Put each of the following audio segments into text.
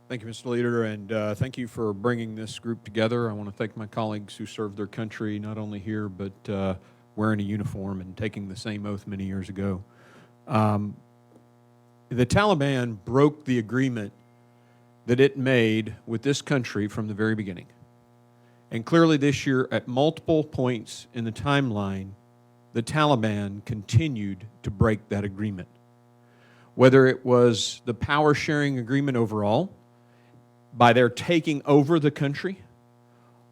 Thank you, Mr. Leader, and thank you for bringing this group together. I want to thank my colleagues who served their country, not only here, but wearing a uniform and taking the same oath many years ago. The Taliban broke the agreement that it made with this country from the very beginning. And clearly this year, at multiple points in the timeline, the Taliban continued to break that agreement. Whether it was the power-sharing agreement overall, by their taking over the country,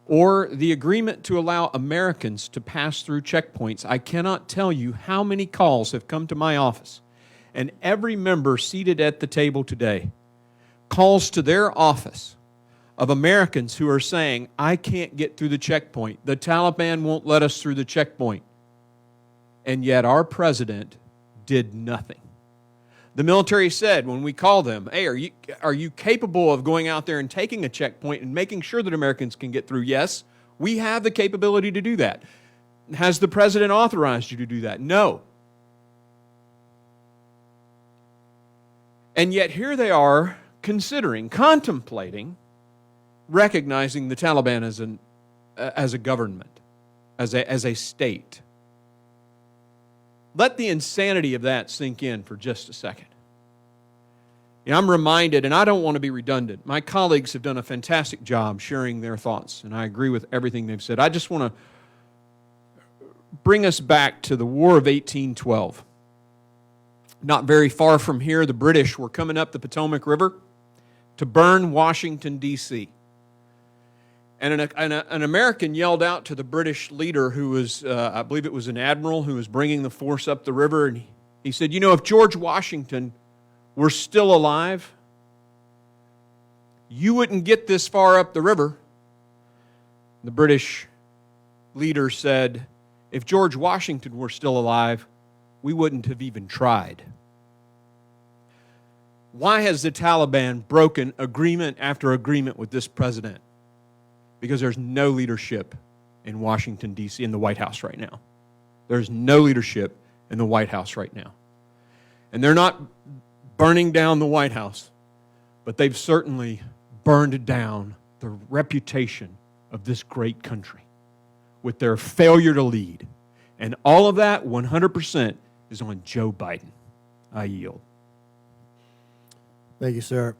or the agreement to allow Americans to pass through checkpoints. I cannot tell you how many calls have come to my office, and every member seated at the table today calls to their office of Americans who are saying, I can't get through the checkpoint. The Taliban won't let us through the checkpoint. And yet our president did nothing. The military said when we called them, hey, are you capable of going out there and taking a checkpoint and making sure that Americans can get through? Yes, we have the capability to do that. Has the president authorized you to do that? No. And yet here they are contemplating, recognizing the Taliban as a government, as a state. Let the insanity of that sink in for just a second. I'm reminded, and I don't want to be redundant, my colleagues have done a fantastic job sharing their thoughts, and I agree with everything they've said. I just want to bring us back to the War of 1812. Not very far from here, the British were coming up the Potomac River to burn Washington, D.C. And an American yelled out to the British leader who was, I believe it was an admiral who was bringing the force up the river, and he said, if George Washington were still alive, you wouldn't get this far up the river. The British leader said, if George Washington were still alive, we wouldn't have even tried. Why has the Taliban broken agreement after agreement with this president? Because there's no leadership in Washington, D.C., in the White House right now. There's no leadership in the White House right now. And they're not burning down the White House, but they've certainly burned down the reputation of this great country with their failure to lead. And all of that, 100%, is on Joe Biden. I yield. Thank you, sir.